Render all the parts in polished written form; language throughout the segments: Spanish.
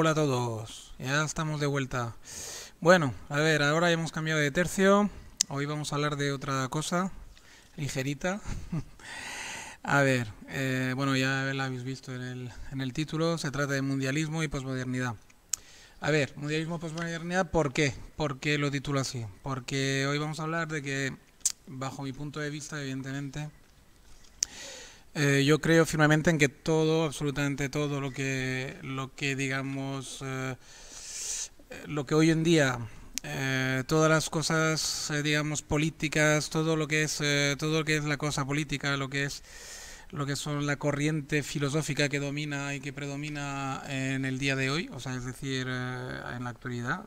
Hola a todos, ya estamos de vuelta. Bueno, a ver, ahora hemos cambiado de tercio. Hoy vamos a hablar de otra cosa, ligerita. A ver, bueno, ya la habéis visto en el título, se trata de mundialismo y posmodernidad. A ver, mundialismo y posmodernidad, ¿por qué? ¿Por qué lo titulo así? Porque hoy vamos a hablar de que, bajo mi punto de vista, evidentemente, yo creo firmemente en que todo, absolutamente todo lo que digamos, lo que hoy en día, todas las cosas, digamos, políticas, todo lo que es la cosa política, lo que son la corriente filosófica que domina y que predomina en el día de hoy, o sea, es decir, en la actualidad,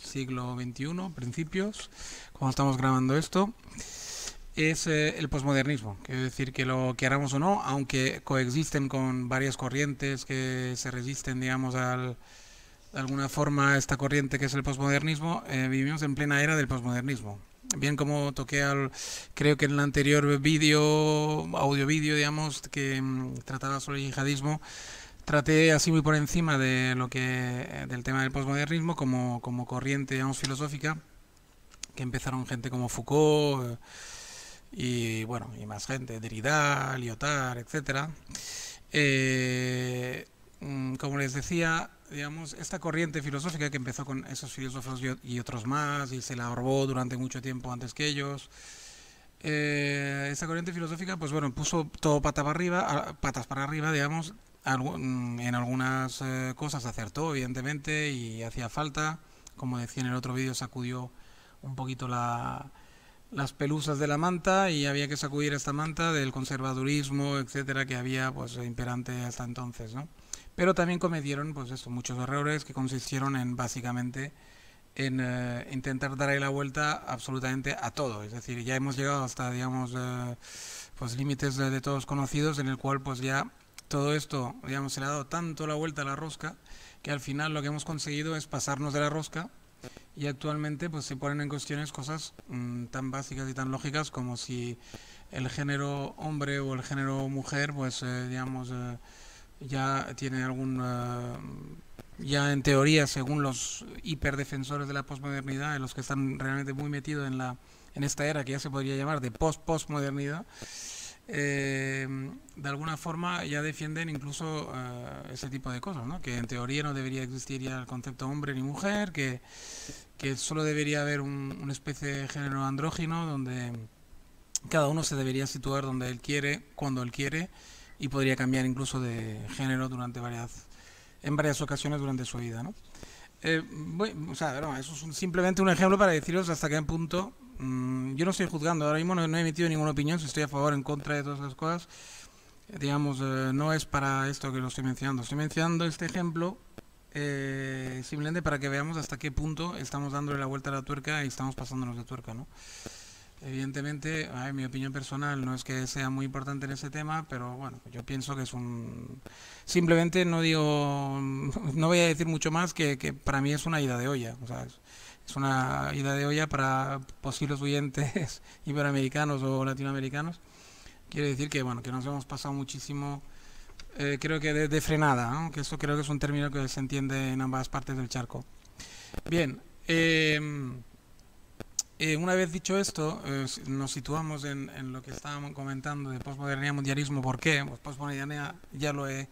siglo XXI, principios, cuando estamos grabando esto, es el posmodernismo. Quiero decir que lo queramos o no, aunque coexisten con varias corrientes que se resisten, digamos, de alguna forma a esta corriente que es el posmodernismo, vivimos en plena era del posmodernismo. Bien como creo que en el anterior audio-vídeo, digamos, que trataba sobre el yihadismo, traté así muy por encima del tema del posmodernismo como corriente, digamos, filosófica, que empezaron gente como Foucault, y bueno, y más gente, Derrida, Lyotard, etcétera. Como les decía, digamos, esta corriente filosófica que empezó con esos filósofos y otros más, y se la robó durante mucho tiempo antes que ellos, esta corriente filosófica, pues bueno, puso todo patas para arriba, digamos, en algunas cosas acertó, evidentemente, y hacía falta, como decía en el otro vídeo, sacudió un poquito las pelusas de la manta y había que sacudir esta manta del conservadurismo, etcétera, que había pues imperante hasta entonces, ¿no? Pero también cometieron pues esto, muchos errores que consistieron en básicamente en intentar darle la vuelta absolutamente a todo, es decir, ya hemos llegado hasta digamos pues límites de todos conocidos en el cual pues ya todo esto digamos se le ha dado tanto la vuelta a la rosca que al final lo que hemos conseguido es pasarnos de la rosca y actualmente pues se ponen en cuestiones cosas tan básicas y tan lógicas como si el género hombre o el género mujer pues digamos ya tiene ya en teoría según los hiperdefensores de la posmodernidad en los que están realmente muy metidos en esta era que ya se podría llamar de postmodernidad, de alguna forma ya defienden incluso ese tipo de cosas, ¿no? Que en teoría no debería existir ya el concepto hombre ni mujer, que solo debería haber una especie de género andrógino donde cada uno se debería situar donde él quiere, cuando él quiere, y podría cambiar incluso de género en varias ocasiones durante su vida, ¿no? O sea, no, eso es simplemente un ejemplo para deciros hasta qué punto yo no estoy juzgando, ahora mismo no he emitido ninguna opinión si estoy a favor o en contra de todas esas cosas, digamos, no es para esto que lo estoy mencionando este ejemplo simplemente para que veamos hasta qué punto estamos dándole la vuelta a la tuerca y estamos pasándonos de tuerca, ¿no? Evidentemente, mi opinión personal no es que sea muy importante en ese tema, pero bueno, yo pienso que es un... Simplemente no digo, no voy a decir mucho más que para mí es una ida de olla, o sea, es una ida de olla para posibles oyentes iberoamericanos o latinoamericanos. Quiere decir que, bueno, que nos hemos pasado muchísimo, creo que de frenada, ¿no? Que eso creo que es un término que se entiende en ambas partes del charco. Bien, una vez dicho esto, nos situamos en lo que estábamos comentando de posmodernidad, mundialismo. ¿Por qué? Pues posmodernidad ya lo he,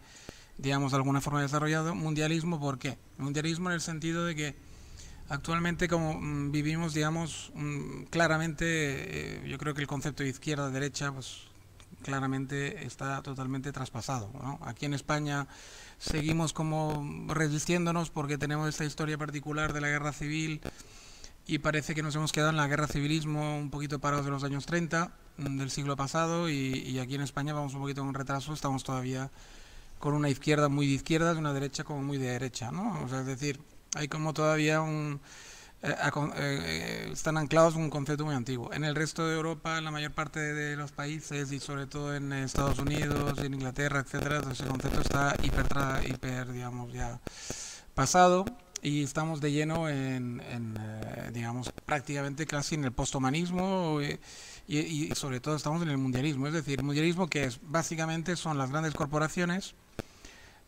digamos, de alguna forma desarrollado. Mundialismo, ¿por qué? Mundialismo en el sentido de que actualmente como vivimos, digamos, claramente, yo creo que el concepto de izquierda-derecha, pues claramente está totalmente traspasado, ¿no? Aquí en España seguimos como resistiéndonos porque tenemos esta historia particular de la guerra civil y parece que nos hemos quedado en la guerra civilismo un poquito parados de los años 30 del siglo pasado y aquí en España vamos un poquito con retraso, estamos todavía con una izquierda muy de izquierda y una derecha como muy de derecha, ¿no? O sea, es decir, hay como todavía están anclados en un concepto muy antiguo. En el resto de Europa, en la mayor parte de los países y sobre todo en Estados Unidos, en Inglaterra, etcétera, ese concepto está hiper digamos, ya pasado y estamos de lleno digamos, prácticamente casi en el posthumanismo y sobre todo estamos en el mundialismo. Es decir, el mundialismo que es básicamente son las grandes corporaciones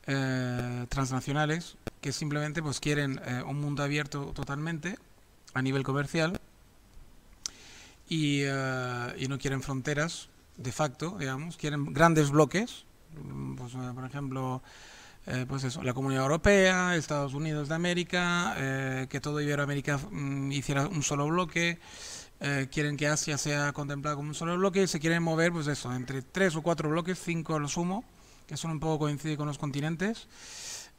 transnacionales que simplemente pues quieren un mundo abierto totalmente a nivel comercial y no quieren fronteras de facto, digamos, quieren grandes bloques, pues, por ejemplo, pues eso, la Comunidad Europea, Estados Unidos de América, que todo Iberoamérica hiciera un solo bloque, quieren que Asia sea contemplada como un solo bloque y se quieren mover, pues eso, entre 3 o 4 bloques, 5 a lo sumo, que son un poco coincide con los continentes,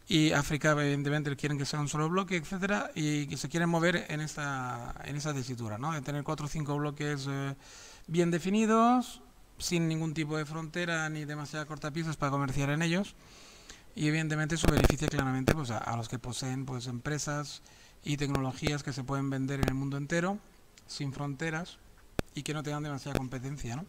y África evidentemente quieren que sea un solo bloque, etcétera, y que se quieren mover en esa tesitura, ¿no? De tener 4 o 5 bloques bien definidos, sin ningún tipo de frontera ni demasiadas cortapisas para comerciar en ellos, y evidentemente eso beneficia claramente pues a los que poseen pues empresas y tecnologías que se pueden vender en el mundo entero sin fronteras y que no tengan demasiada competencia, ¿no?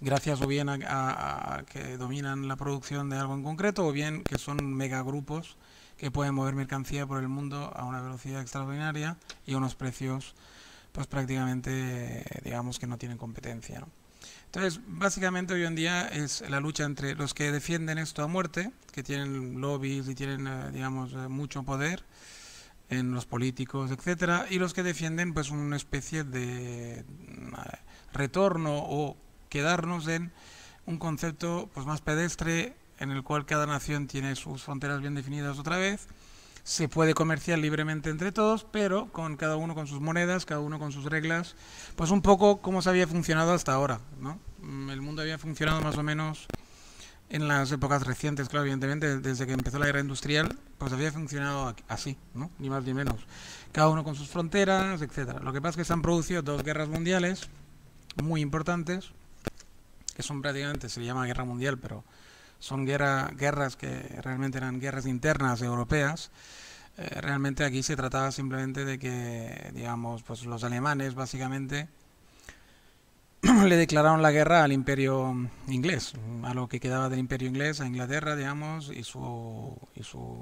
Gracias o bien a que dominan la producción de algo en concreto o bien que son megagrupos que pueden mover mercancía por el mundo a una velocidad extraordinaria y a unos precios pues prácticamente digamos que no tienen competencia, ¿no? Entonces, básicamente hoy en día es la lucha entre los que defienden esto a muerte, que tienen lobbies y tienen, digamos, mucho poder en los políticos, etcétera, y los que defienden pues una especie de retorno o quedarnos en un concepto pues más pedestre en el cual cada nación tiene sus fronteras bien definidas otra vez. Se puede comerciar libremente entre todos, pero con cada uno con sus monedas, cada uno con sus reglas, pues un poco como se había funcionado hasta ahora, ¿no? El mundo había funcionado más o menos en las épocas recientes, claro, evidentemente, desde que empezó la guerra industrial, pues había funcionado así, ¿no? Ni más ni menos. Cada uno con sus fronteras, etcétera. Lo que pasa es que se han producido 2 guerras mundiales muy importantes, que son prácticamente, se le llama guerra mundial, pero son guerras que realmente eran guerras internas europeas. Realmente aquí se trataba simplemente de que, digamos, pues los alemanes básicamente le declararon la guerra al imperio inglés, a lo que quedaba del imperio inglés, a Inglaterra, digamos, y su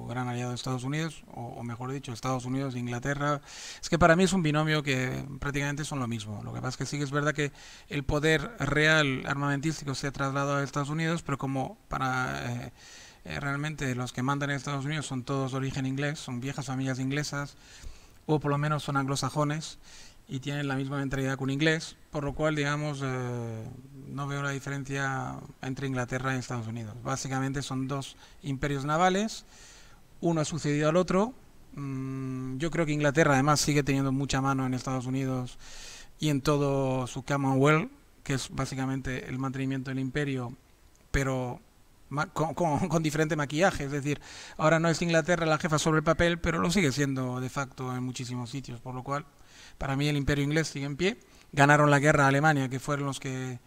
gran aliado Estados Unidos, o mejor dicho, Estados Unidos e Inglaterra. Es que para mí es un binomio que prácticamente son lo mismo. Lo que pasa es que sí que es verdad que el poder real armamentístico se ha trasladado a Estados Unidos, pero como para realmente los que mandan en Estados Unidos son todos de origen inglés, son viejas familias inglesas, o por lo menos son anglosajones, y tienen la misma mentalidad que un inglés, por lo cual, digamos, no veo la diferencia entre Inglaterra y Estados Unidos. Básicamente son 2 imperios navales, uno ha sucedido al otro. Yo creo que Inglaterra además sigue teniendo mucha mano en Estados Unidos y en todo su Commonwealth, que es básicamente el mantenimiento del imperio, pero con diferente maquillaje. Es decir, ahora no es Inglaterra la jefa sobre el papel, pero lo sigue siendo de facto en muchísimos sitios, por lo cual para mí el imperio inglés sigue en pie. Ganaron la guerra a Alemania, que fueron los que,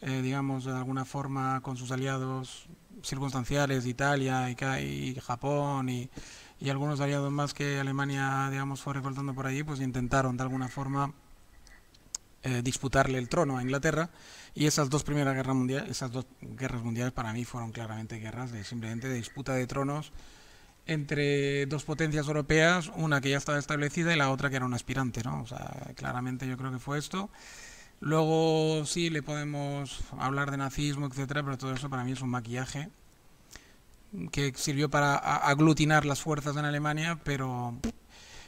digamos, de alguna forma con sus aliados circunstanciales, Italia y Japón y algunos aliados más que Alemania, digamos, fue reclutando por allí, pues intentaron de alguna forma disputarle el trono a Inglaterra. Y esas 2 guerras mundiales para mí fueron claramente guerras simplemente de disputa de tronos entre 2 potencias europeas, una que ya estaba establecida y la otra que era un aspirante, ¿no? O sea, claramente yo creo que fue esto. Luego sí le podemos hablar de nazismo, etcétera, pero todo eso para mí es un maquillaje que sirvió para aglutinar las fuerzas en Alemania, pero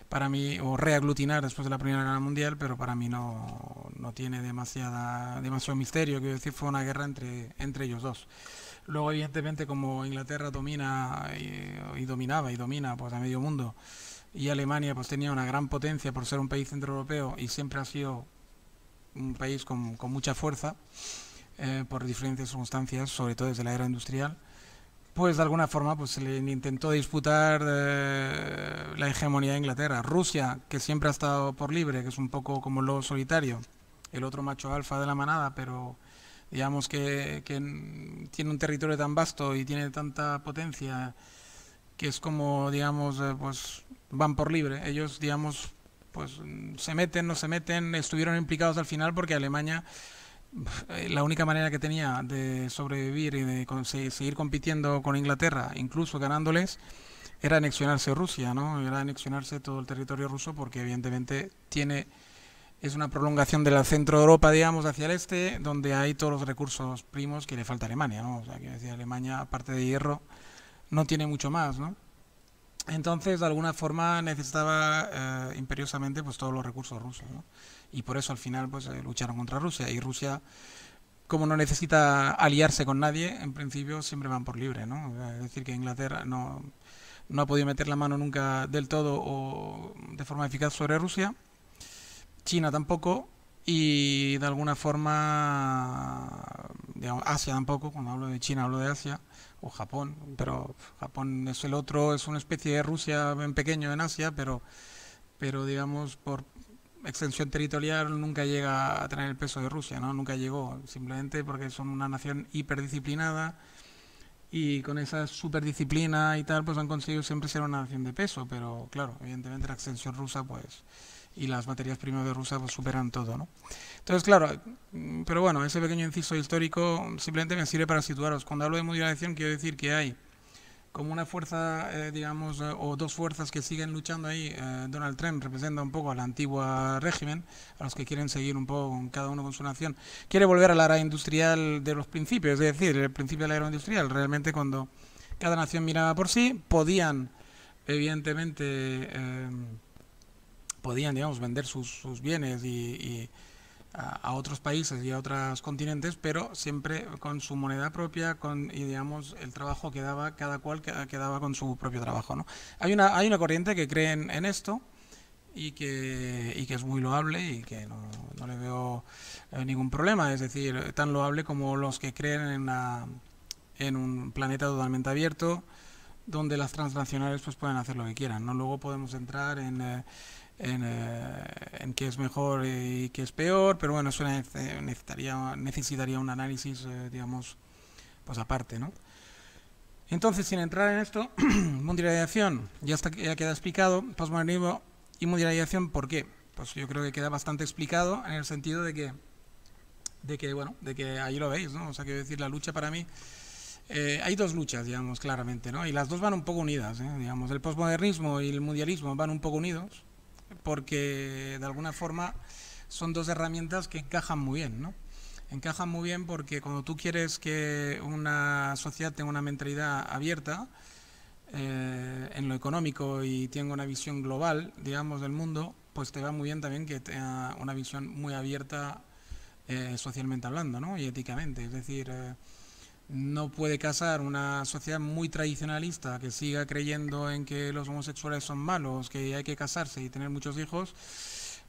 para mí, o reaglutinar después de la Primera Guerra Mundial, pero para mí no tiene demasiado misterio. Quiero decir, fue una guerra entre ellos 2. Luego, evidentemente, como Inglaterra domina y domina pues a medio mundo, y Alemania pues tenía una gran potencia por ser un país centroeuropeo y siempre ha sido un país con mucha fuerza por diferentes circunstancias, sobre todo desde la era industrial, pues de alguna forma pues se le intentó disputar la hegemonía de Inglaterra. Rusia, que siempre ha estado por libre, que es un poco como el lobo solitario, el otro macho alfa de la manada, pero digamos que tiene un territorio tan vasto y tiene tanta potencia que es como, digamos, pues van por libre. Ellos, digamos, pues se meten, no se meten, estuvieron implicados al final porque Alemania, la única manera que tenía de sobrevivir y de seguir compitiendo con Inglaterra, incluso ganándoles, era anexionarse Rusia, ¿no? Era anexionarse todo el territorio ruso porque evidentemente tiene es una prolongación de la centro de Europa, digamos, hacia el este, donde hay todos los recursos primos que le falta a Alemania, ¿no? O sea, que decir, Alemania, aparte de hierro, no tiene mucho más, ¿no? Entonces, de alguna forma, necesitaba imperiosamente pues todos los recursos rusos, ¿no? Y por eso al final pues lucharon contra Rusia. Y Rusia, como no necesita aliarse con nadie, en principio siempre van por libre, ¿no? Es decir, que Inglaterra no ha podido meter la mano nunca del todo o de forma eficaz sobre Rusia. China tampoco. Y de alguna forma, digamos, Asia tampoco. Cuando hablo de China hablo de Asia o Japón, pero Japón es el otro, es una especie de Rusia en pequeño en Asia, pero digamos por extensión territorial nunca llega a tener el peso de Rusia, ¿no? Nunca llegó, simplemente porque son una nación hiperdisciplinada y con esa superdisciplina y tal, pues han conseguido siempre ser una nación de peso, pero claro, evidentemente la extensión rusa, pues, y las materias primas de Rusia, pues superan todo, ¿no? Entonces, claro, pero bueno, ese pequeño inciso histórico simplemente me sirve para situaros. Cuando hablo de mundialización, quiero decir que hay como una fuerza, digamos, o dos fuerzas que siguen luchando ahí. Donald Trump representa un poco al antiguo régimen, a los que quieren seguir un poco cada uno con su nación. Quiere volver a la era industrial de los principios, es decir, el principio de la era industrial. Realmente cuando cada nación miraba por sí, podían, evidentemente, digamos, vender sus bienes y a otros países y a otros continentes, pero siempre con su moneda propia, y digamos el trabajo que daba cada cual quedaba con su propio trabajo, ¿no? Hay una corriente que cree en esto y que es muy loable y que no le veo ningún problema, es decir, tan loable como los que creen en un planeta totalmente abierto donde las transnacionales pues pueden hacer lo que quieran, ¿no? Luego podemos entrar en qué es mejor y qué es peor, pero bueno, eso necesitaría un análisis, digamos, pues aparte, ¿no? Entonces, sin entrar en esto, mundialización, ya queda explicado, posmodernismo y mundialización, ¿por qué? Pues yo creo que queda bastante explicado en el sentido de que ahí lo veis, ¿no? O sea, quiero decir, la lucha para mí, hay dos luchas, digamos, claramente, ¿no? Y las dos van un poco unidas, digamos, el posmodernismo y el mundialismo van un poco unidos, porque de alguna forma son dos herramientas que encajan muy bien, ¿no? Encajan muy bien porque cuando tú quieres que una sociedad tenga una mentalidad abierta en lo económico y tenga una visión global, digamos, del mundo, pues te va muy bien también que tenga una visión muy abierta socialmente hablando, ¿no? Y éticamente, es decir, no puede casar una sociedad muy tradicionalista que siga creyendo en que los homosexuales son malos, que hay que casarse y tener muchos hijos,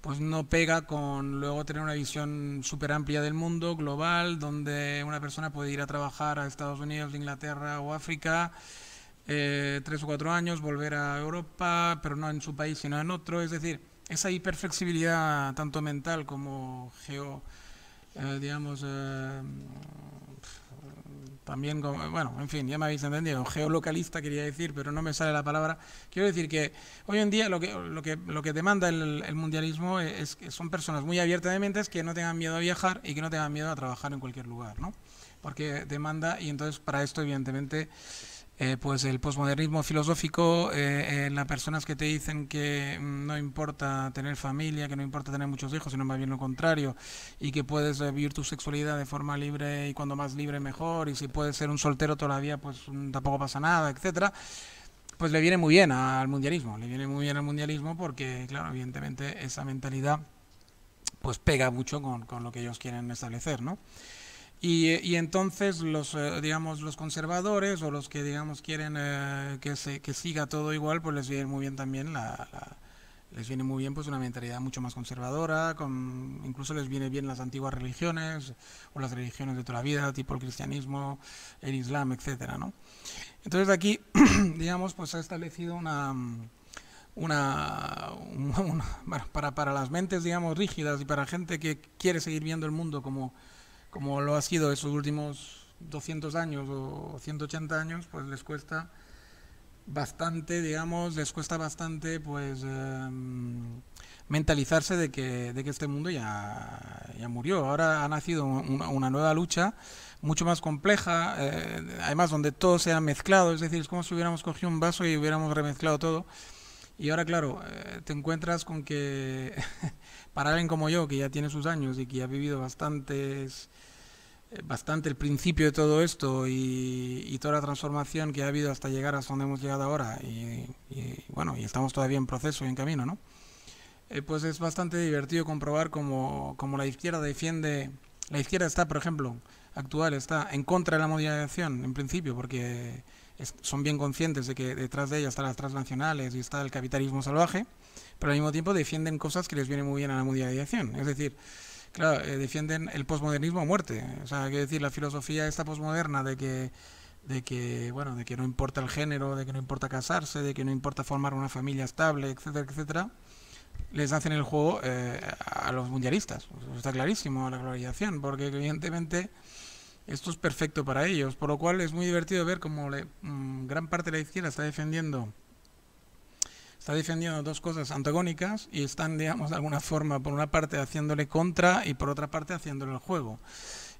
pues no pega con luego tener una visión súper amplia del mundo, global, donde una persona puede ir a trabajar a Estados Unidos, Inglaterra o África 3 o 4 años, volver a Europa, pero no en su país sino en otro. Es decir, esa hiperflexibilidad tanto mental como digamos, también, bueno, en fin, ya me habéis entendido, geolocalista quería decir, pero no me sale la palabra. Quiero decir que hoy en día lo que demanda el mundialismo es que son personas muy abiertas de mentes que no tengan miedo a viajar y que no tengan miedo a trabajar en cualquier lugar, ¿no? Porque demanda, y entonces para esto evidentemente pues el posmodernismo filosófico en las personas que te dicen que no importa tener familia, que no importa tener muchos hijos, sino más bien lo contrario, y que puedes vivir tu sexualidad de forma libre y cuando más libre mejor, y si puedes ser un soltero todavía pues tampoco pasa nada, etcétera, pues le viene muy bien al mundialismo, porque claro, evidentemente esa mentalidad pues pega mucho con lo que ellos quieren establecer, ¿no? Y entonces digamos, los conservadores o los que digamos quieren que siga todo igual, pues les viene muy bien también les viene muy bien pues una mentalidad mucho más conservadora, incluso les viene bien las antiguas religiones o las religiones de toda la vida, tipo el cristianismo, el islam, etcétera, ¿no? Entonces aquí, digamos, pues ha establecido bueno, para las mentes, digamos, rígidas y para gente que quiere seguir viendo el mundo como lo ha sido estos últimos 200 años o 180 años, pues les cuesta bastante, digamos, pues mentalizarse de que este mundo ya murió. Ahora ha nacido una nueva lucha mucho más compleja, además donde todo se ha mezclado, es decir, es como si hubiéramos cogido un vaso y hubiéramos remezclado todo. Y ahora, claro, te encuentras con que para alguien como yo, que ya tiene sus años y que ya ha vivido bastante el principio de todo esto y toda la transformación que ha habido hasta llegar hasta donde hemos llegado ahora, bueno, y estamos todavía en proceso y en camino, ¿no? Pues es bastante divertido comprobar cómo la izquierda defiende, la izquierda está, por ejemplo, actual, está en contra de la modernización, en principio, porque son bien conscientes de que detrás de ella están las transnacionales y está el capitalismo salvaje, pero al mismo tiempo defienden cosas que les vienen muy bien a la modernización. Es decir, claro, defienden el posmodernismo a muerte. O sea, quiero decir, la filosofía esta posmoderna bueno, de que no importa el género, de que no importa casarse, de que no importa formar una familia estable, etcétera, etcétera, les hacen el juego a los mundialistas. Eso está clarísimo, a la globalización, porque evidentemente esto es perfecto para ellos, por lo cual es muy divertido ver cómo gran parte de la izquierda está defendiendo dos cosas antagónicas y están, digamos, de alguna forma, por una parte haciéndole contra y por otra parte haciéndole el juego.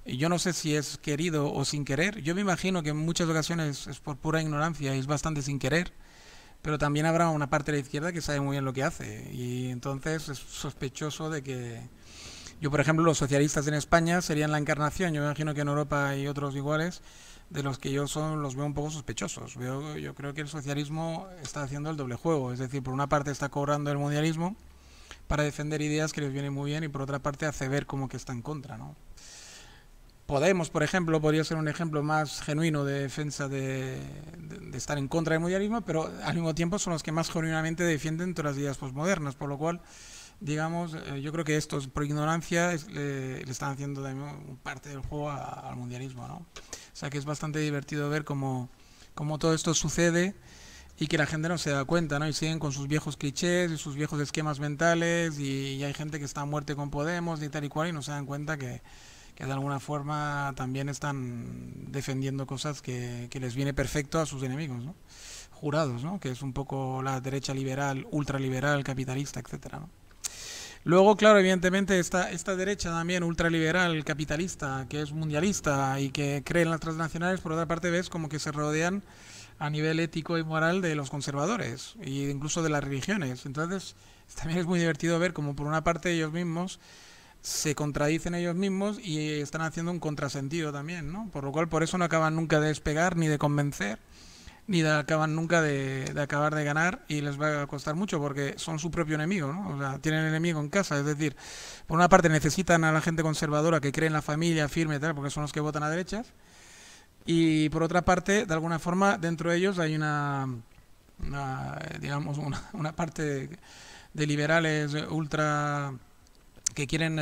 Y yo no sé si es querido o sin querer. Yo me imagino que en muchas ocasiones es por pura ignorancia y es bastante sin querer, pero también habrá una parte de la izquierda que sabe muy bien lo que hace y entonces es sospechoso de que yo, por ejemplo, los socialistas en España serían la encarnación. Yo me imagino que en Europa hay otros iguales de los que los veo un poco sospechosos. Yo creo que el socialismo está haciendo el doble juego, es decir, por una parte está cobrando el mundialismo para defender ideas que les vienen muy bien y por otra parte hace ver como que está en contra, ¿no? Podemos, por ejemplo, podría ser un ejemplo más genuino de defensa de estar en contra del mundialismo, pero al mismo tiempo son los que más genuinamente defienden todas las ideas postmodernas, por lo cual, digamos, yo creo que estos por ignorancia le están haciendo parte del juego al mundialismo, ¿no? O sea que es bastante divertido ver cómo todo esto sucede y que la gente no se da cuenta, ¿no? Y siguen con sus viejos clichés y sus viejos esquemas mentales y hay gente que está a muerte con Podemos y tal y cual y no se dan cuenta que de alguna forma también están defendiendo cosas que les viene perfecto a sus enemigos, ¿no? Jurados, ¿no? Que es un poco la derecha liberal, ultraliberal, capitalista, etcétera, ¿no? Luego, claro, evidentemente esta derecha también ultraliberal, capitalista, que es mundialista y que cree en las transnacionales, por otra parte ves como que se rodean a nivel ético y moral de los conservadores e incluso de las religiones. Entonces, también es muy divertido ver como por una parte ellos mismos se contradicen ellos mismos y están haciendo un contrasentido también, ¿no? Por lo cual, por eso no acaban nunca de despegar ni de convencer ni acaban nunca de acabar de ganar y les va a costar mucho porque son su propio enemigo, ¿no? O sea, tienen enemigo en casa, es decir, por una parte necesitan a la gente conservadora que cree en la familia firme y tal, porque son los que votan a derechas, y por otra parte, de alguna forma, dentro de ellos hay digamos, una parte de liberales ultra que quieren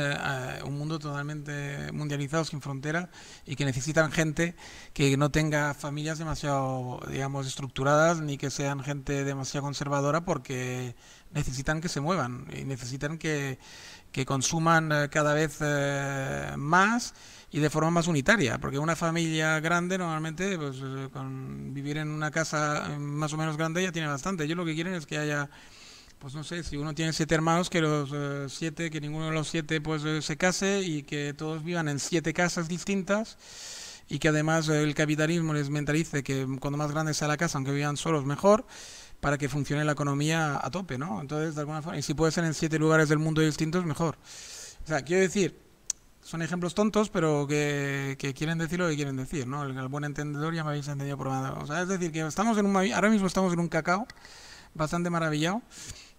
un mundo totalmente mundializado, sin fronteras, y que necesitan gente que no tenga familias demasiado, digamos, estructuradas, ni que sean gente demasiado conservadora, porque necesitan que se muevan y necesitan que consuman cada vez más y de forma más unitaria, porque una familia grande normalmente, pues con vivir en una casa más o menos grande ya tiene bastante. Ellos lo que quieren es que haya, pues no sé, si uno tiene 7 hermanos, que los 7, que ninguno de los 7 pues se case y que todos vivan en 7 casas distintas y que además el capitalismo les mentalice que cuando más grande sea la casa, aunque vivan solos, mejor, para que funcione la economía a tope, ¿no? Entonces, de alguna forma, y si puede ser en 7 lugares del mundo distintos, mejor. O sea, quiero decir, son ejemplos tontos, pero que quieren decir lo que quieren decir, ¿no? El buen entendedor ya me habéis entendido por nada. O sea, es decir, que ahora mismo estamos en un cacao bastante maravillado.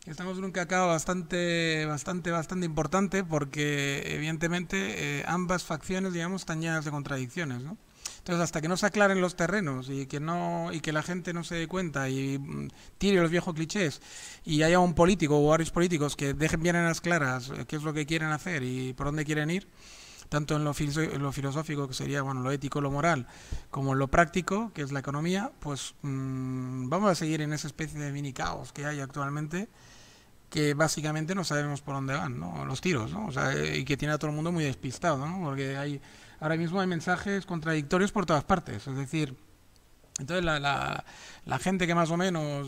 Estamos en un cacao bastante importante porque evidentemente ambas facciones, digamos, están llenas de contradicciones, ¿no? Entonces, hasta que no se aclaren los terrenos y que la gente no se dé cuenta y tire los viejos clichés y haya un político o varios políticos que dejen bien en las claras qué es lo que quieren hacer y por dónde quieren ir, tanto en lo filosófico, que sería, bueno, lo ético, lo moral, como en lo práctico, que es la economía, pues vamos a seguir en esa especie de mini caos que hay actualmente, que básicamente no sabemos por dónde van, ¿no? Los tiros, ¿no? O sea, y que tiene a todo el mundo muy despistado, ¿no? Porque ahora mismo hay mensajes contradictorios por todas partes, es decir, entonces la gente que más o menos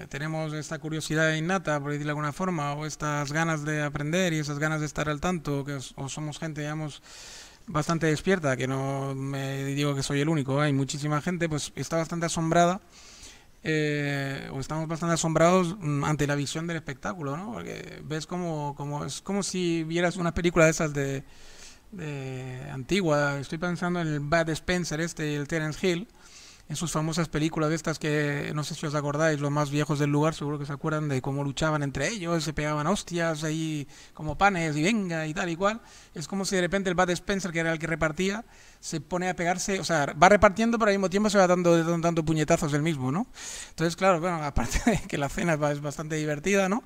tenemos esta curiosidad innata, por decirlo de alguna forma, o estas ganas de aprender y esas ganas de estar al tanto, o somos gente, digamos, bastante despierta, que no me digo que soy el único, hay muchísima gente, pues está bastante asombrada o estamos bastante asombrados ante la visión del espectáculo, ¿no? Porque ves es como si vieras una película de esas de antigua. Estoy pensando en el Bud Spencer y el Terence Hill, en sus famosas películas de estas que no sé si os acordáis, los más viejos del lugar seguro que se acuerdan de cómo luchaban entre ellos, se pegaban hostias ahí como panes y venga y tal y cual. Es como si de repente el Bud Spencer, que era el que repartía, se pone a pegarse, o sea, va repartiendo pero al mismo tiempo se va dando puñetazos él mismo, ¿no? Entonces, claro, bueno, aparte de que la cena es bastante divertida, ¿no?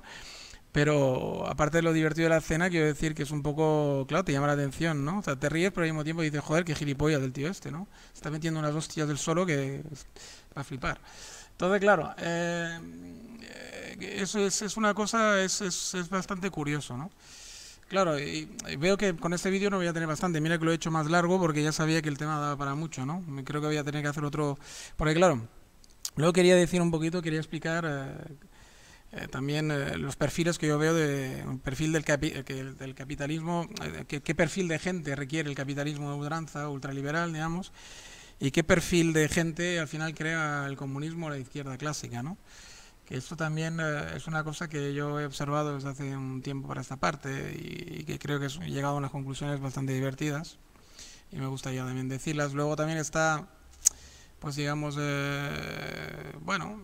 Pero aparte de lo divertido de la cena, quiero decir que es un poco, claro, te llama la atención, ¿no? O sea, te ríes, pero al mismo tiempo dices, joder, qué gilipollas del tío este, ¿no? Se está metiendo unas hostias del solo que va a flipar. Entonces, claro, eso es una cosa, es bastante curioso, ¿no? Claro, y veo que con este vídeo no voy a tener bastante. Mira que lo he hecho más largo porque ya sabía que el tema daba para mucho, ¿no? Creo que voy a tener que hacer otro. Porque, claro, luego quería decir un poquito, quería explicar también los perfiles que yo veo de un perfil del capitalismo, qué perfil de gente requiere el capitalismo de ultranza, ultraliberal, digamos, y qué perfil de gente al final crea el comunismo o la izquierda clásica, ¿no? Que esto también es una cosa que yo he observado desde hace un tiempo para esta parte y que creo que he llegado a unas conclusiones bastante divertidas y me gustaría también decirlas. Luego también está, pues digamos, bueno,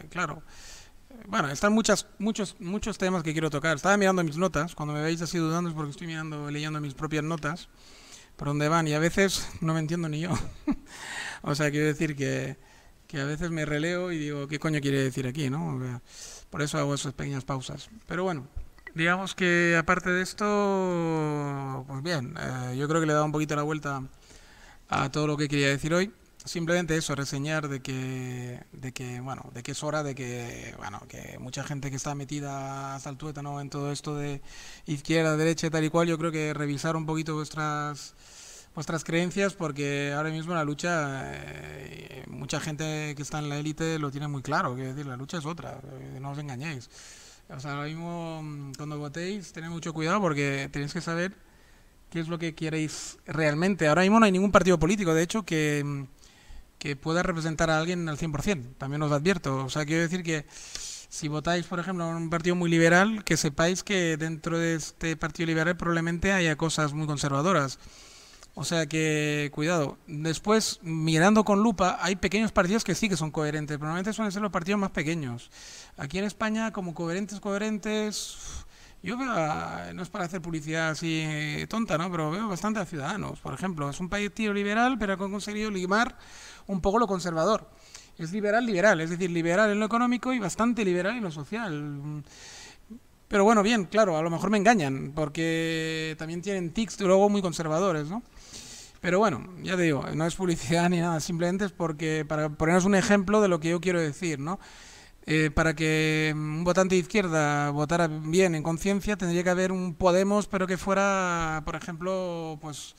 claro. Bueno, están muchos temas que quiero tocar. Estaba mirando mis notas. Cuando me veis así dudando es porque estoy leyendo mis propias notas, por dónde van, y a veces no me entiendo ni yo. O sea, quiero decir que a veces me releo y digo, ¿qué coño quiere decir aquí, no? O sea, por eso hago esas pequeñas pausas. Pero bueno, digamos que aparte de esto, pues bien, yo creo que le he dado un poquito la vuelta a todo lo que quería decir hoy. Simplemente eso, reseñar bueno, de que es hora de que, bueno, que mucha gente que está metida hasta el tuétano en todo esto de izquierda, derecha, tal y cual, yo creo que revisar un poquito vuestras creencias, porque ahora mismo la lucha, mucha gente que está en la élite lo tiene muy claro, quiero decir, la lucha es otra, no os engañéis. O sea, ahora mismo cuando votéis, tened mucho cuidado porque tenéis que saber qué es lo que queréis realmente. Ahora mismo no hay ningún partido político, de hecho, que pueda representar a alguien al 100%, también os advierto. O sea, quiero decir que si votáis, por ejemplo, a un partido muy liberal, que sepáis que dentro de este partido liberal probablemente haya cosas muy conservadoras. O sea que, cuidado. Después, mirando con lupa, hay pequeños partidos que sí que son coherentes, pero normalmente suelen ser los partidos más pequeños. Aquí en España, como coherentes, yo veo, no es para hacer publicidad así tonta, ¿no? Pero veo bastante a Ciudadanos, por ejemplo. Es un partido liberal, pero ha conseguido limar un poco lo conservador. Es liberal, es decir, liberal en lo económico y bastante liberal en lo social. Pero bueno, bien, claro, a lo mejor me engañan, porque también tienen tics luego muy conservadores, ¿no? Pero bueno, ya te digo, no es publicidad ni nada, simplemente es porque para poneros un ejemplo de lo que yo quiero decir, ¿no? Para que un votante de izquierda votara bien en conciencia, tendría que haber un Podemos, pero que fuera, por ejemplo, pues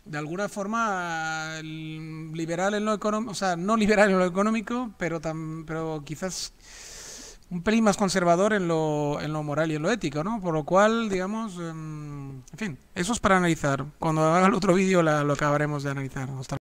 de alguna forma liberal en lo económico, o sea, no liberal en lo económico, pero quizás un pelín más conservador en lo moral y en lo ético, ¿no? Por lo cual, digamos, en fin, eso es para analizar. Cuando haga el otro vídeo lo acabaremos de analizar. Hasta